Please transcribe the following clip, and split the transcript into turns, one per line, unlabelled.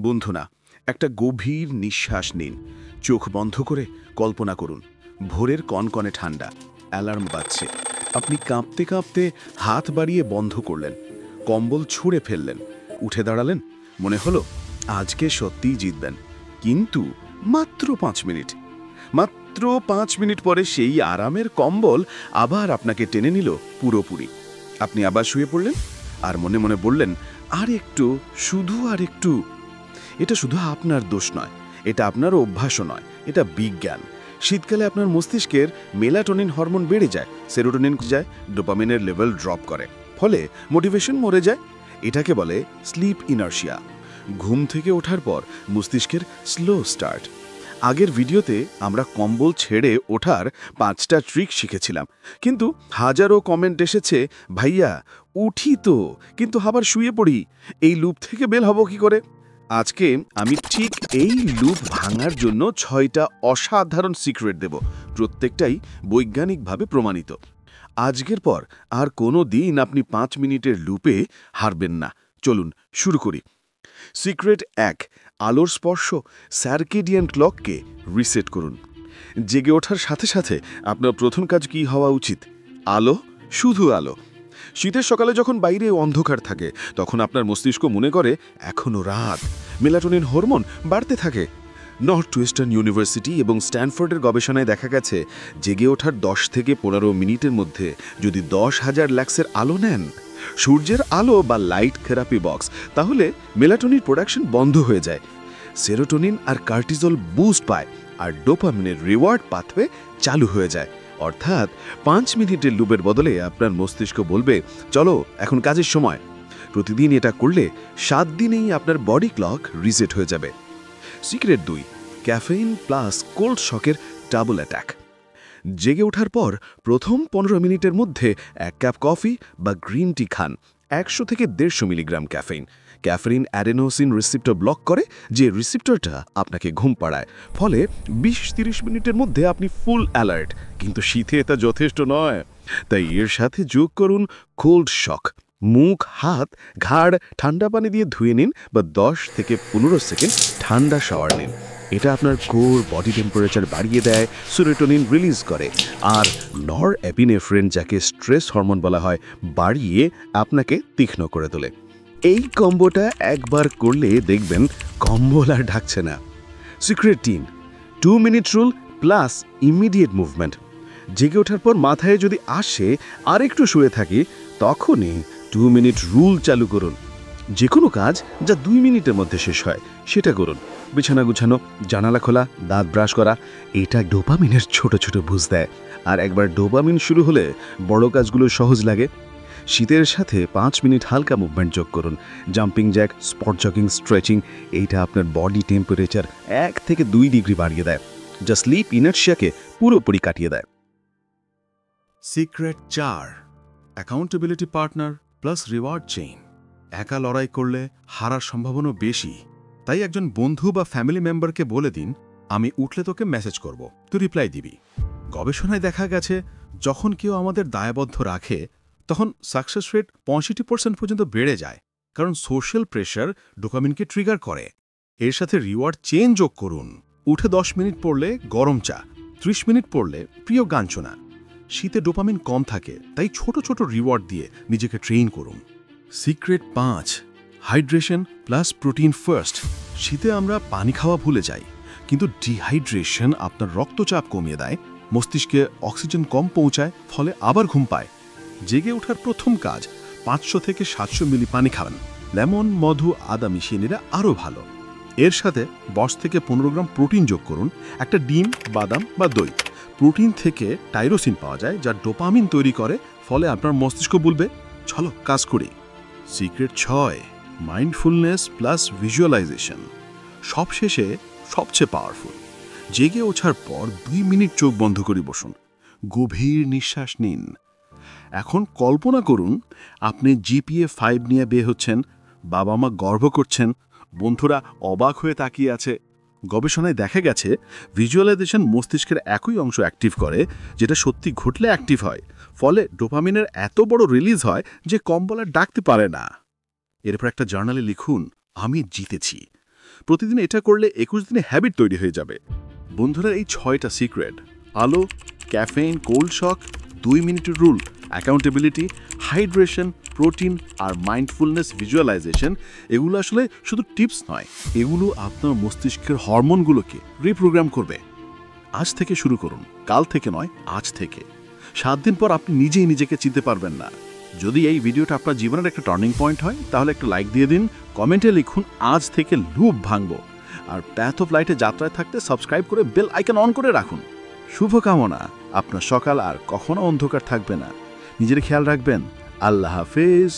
বন্ধুনা, একটা গভীর নিঃশ্বাস নিন। চোখ বন্ধ করে কল্পনা করুন, ভোরের কনকনে ঠান্ডা, অ্যালার্ম বাজছে। আপনি কাঁপতে কাঁপতে হাত বাড়িয়ে বন্ধ করলেন, কম্বল ছুঁড়ে ফেললেন, উঠে দাঁড়ালেন। মনে হলো আজকে সত্যিই জিতবেন। কিন্তু মাত্র 5 মিনিট। মাত্র 5 মিনিট পরে সেই আরামের কম্বল আবার আপনাকে টেনে নিল পুরোপুরি। আপনি আবার শুয়ে পড়লেন আর মনে মনে বললেন, আর একটু, শুধু আর একটু। এটা শুধু আপনার দোষ নয়, এটা আপনার অভ্যাসও নয়, এটা বিজ্ঞান। শীতকালে আপনার মস্তিষ্কের মেলাটোনিন হরমোন বেড়ে যায়, সেরোটোনিন যায়, ডোপামিনের লেভেল ড্রপ করে, ফলে মোটিভেশন মরে যায়। এটাকে বলে স্লিপ ইনার্শিয়া, ঘুম থেকে ওঠার পর মস্তিষ্কের স্লো স্টার্ট। আগের ভিডিওতে আমরা কম্বল ছেড়ে ওঠার 5টা ট্রিক শিখেছিলাম, কিন্তু হাজারো কমেন্ট এসেছে, ভাইয়া উঠি তো, কিন্তু আবার শুয়ে পড়ি, এই লুপ থেকে বের হব কি করে? আজকে আমি ঠিক এই লুপ ভাঙার জন্য 6টা অসাধারণ সিক্রেট দেব, প্রত্যেকটাই বৈজ্ঞানিকভাবে প্রমাণিত। আজকের পর আর কোনো দিন আপনি 5 মিনিটের লুপে হারবেন না। চলুন শুরু করি। সিক্রেট 1, আলোর স্পর্শ সার্কেডিয়ান ক্লককে রিসেট করুন। জেগে ওঠার সাথে সাথে আপনার প্রথম কাজ কি হওয়া উচিত? আলো, শুধু আলো। শীতের সকালে যখন বাইরে অন্ধকার থাকে, তখন আপনার মস্তিষ্ক মনে করে এখনো রাত, মেলাটোনিন হরমোন বাড়তে থাকে। নর্থ ওয়েস্টার্ন ইউনিভার্সিটি এবং স্ট্যানফোর্ডের গবেষণায় দেখা গেছে, জেগে ওঠার 10 থেকে 15 মিনিটের মধ্যে যদি 10,000 লাক্সের আলো নেন, সূর্যের আলো বা লাইট থেরাপি বক্স, তাহলে মেলাটোনিন প্রোডাকশন বন্ধ হয়ে যায়, সেরোটোনিন আর কার্টিজল বুস্ট পায়, আর ডোপামিনের রিওয়ার্ড পাথওয়ে চালু হয়ে যায়। অর্থাৎ 5 মিনিটের লুপের বদলে আপনার মস্তিষ্ক বলবে, চলো এখন কাজের সময়। প্রতিদিন এটা করলে 7 দিনেই আপনার বডি ক্লক রিসেট হয়ে যাবে। সিক্রেট 2, ক্যাফেইন প্লাস কোল্ড শকের ডাবল অ্যাটাক। জেগে ওঠার পর প্রথম 15 মিনিটের মধ্যে 1 কাপ কফি বা গ্রিন টি খান। 100 থেকে 150 milligram caffeine. Caffeine adenosine receptor block করে, যে রিসেপ্টরটা আপনাকে ঘুম পাড়ায়। ফলে 20-30 মিনিটের মধ্যে আপনি ফুল অ্যালার্ট। কিন্তু শীতে এটা যথেষ্ট নয়, তাই এর সাথে যোগ করুন কোল্ড শক। মুখ, হাত, ঘাড় ঠান্ডা পানি দিয়ে ধুয়ে নিন বা 10 থেকে 15 সেকেন্ড ঠান্ডা শাওয়ার নিন। এটা আপনার কোর বডি টেম্পারেচার বাড়িয়ে দেয়, সেরোটোনিন রিলিজ করে, আর নরএপিনেফ্রিন, যাকে স্ট্রেস হরমোন বলা হয়, বাড়িয়ে আপনাকে তীক্ষ্ণ করে তোলে। এই কম্বোটা একবার করলে দেখবেন কম্বল আর ঢাকছে না। Secret 3, 2 minute rule plus immediate movement. জেগে ওঠার পর মাথায় যদি আসে আর একটু শুয়ে থাকি, তখনই 2 মিনিট রুল চালু করুন। যে কোনো কাজ যা 2 মিনিটের মধ্যে শেষ হয় সেটা করুন। বিছানা গুছানো, জানালা খোলা, দাঁত ব্রাশ করা, এটা ডোপামিনের ছোট ছোট বুঝ দেয়। আর একবার ডোপামিন শুরু হলে বড় কাজগুলো সহজ লাগে। শীতের সাথে 5 মিনিট হালকা মুভমেন্ট যোগ করুন। Jumping Jack, spot jogging, stretching, এইটা আপনার বডি টেম্পারেচার 1 থেকে 2 ডিগ্রি বাড়িয়ে দেয়, যা স্লিপ ইনার্শিয়াকে পুরোপুরি কাটিয়ে দেয়।
Secret 4, accountability partner plus reward chain. একা লড়াই করলে হারার সম্ভাবনা বেশি, তাই একজন বন্ধু বা ফ্যামিলি মেম্বারকে বলে দিন, আমি উঠলে তোকে মেসেজ করব, তুই রিপ্লাই দিবি। গবেষণায় দেখা গেছে, যখন কেউ আমাদের দায়বদ্ধ রাখে, তখন সাকসেস রেট 65% পর্যন্ত বেড়ে যায়, কারণ সোশ্যাল প্রেশার ডোপামিনকে ট্রিগার করে। এর সাথে রিওয়ার্ড চেইন যোগ করুন। উঠে 10 মিনিট পড়লে গরম চা, 30 মিনিট পড়লে প্রিয় গান শোনা। শীতে ডোপামিন কম থাকে, তাই ছোট ছোট রিওয়ার্ড দিয়ে নিজেকে ট্রেন করুন। Secret 5, hydration plus protein first. শীতে আমরা পানি খাওয়া ভুলে যাই, কিন্তু ডিহাইড্রেশন আপনার রক্তচাপ কমিয়ে দেয়, মস্তিষ্কে অক্সিজেন কম পৌঁছায়, ফলে আবার ঘুম পায়। জেগে ওঠার প্রথম কাজ 500 থেকে 700 মিলি পানি খাবেন। লেমন, মধু, আদা মিশিয়ে নিলে আরও ভালো। এর সাথে 10 থেকে 15 গ্রাম প্রোটিন যোগ করুন। একটা ডিম, বাদাম বা দই। প্রোটিন থেকে টাইরোসিন পাওয়া যায়, যা ডোপামিন তৈরি করে, ফলে আপনার মস্তিষ্ক বলবে, চলো কাজ করি। Secret 6, mindfulness plus visualization. সবশেষে সবচেয়ে পাওয়ারফুল। জেগে ওঠার পর 2 মিনিট চোখ বন্ধ করে বসুন, গভীর নিঃশ্বাস নিন। এখন কল্পনা করুন আপনি জিপিএ 5 নিয়ে বের হচ্ছেন, বাবা মা গর্ব করছেন, বন্ধুরা অবাক হয়ে তাকিয়ে আছে। গবেষণায় দেখা গেছে, ভিজুয়ালাইজেশন মস্তিষ্কের একই অংশ অ্যাক্টিভ করে, যেটা সত্যি ঘটলে অ্যাক্টিভ হয়, ফলে ডোপামিনের এত বড় রিলিজ হয় যে কম্বল আর ডাকতে পারে না। এরপর একটা জার্নালে লিখুন, আমি জিতেছি। প্রতিদিন এটা করলে 21 দিনে হ্যাবিট তৈরি হয়ে যাবে। বন্ধুরা, এই 6টা সিক্রেট আলো, ক্যাফেইন, কোল্ড শক, 2 মিনিটের রুল, অ্যাকাউন্টেবিলিটি, হাইড্রেশন, প্রোটিন আর মাইন্ডফুলনেস ভিজুয়ালাইজেশন এগুলো আসলে শুধু টিপস নয়, এগুলো আপনার মস্তিষ্কের হরমোনগুলোকে রিপ্রোগ্রাম করবে। আজ থেকে শুরু করুন, কাল থেকে নয়, আজ থেকে। 7 দিন পর আপনি নিজেই নিজেকে চিনতে পারবেন না। যদি এই ভিডিওটা আপনার জীবনের একটা টার্নিং পয়েন্ট হয় তাহলে একটা লাইক দিয়ে দিন, কমেন্টে লিখুন আজ থেকে লুপ ভাঙবো। আর প্যাথ অফ লাইটে যাত্রায় থাকতে সাবস্ক্রাইব করে বেল আইকন অন করে রাখুন। শুভকামনা, আপনার সকাল আর কখনো অন্ধকার থাকবে না। নিজের খেয়াল রাখবেন। আল্লাহ হাফেজ।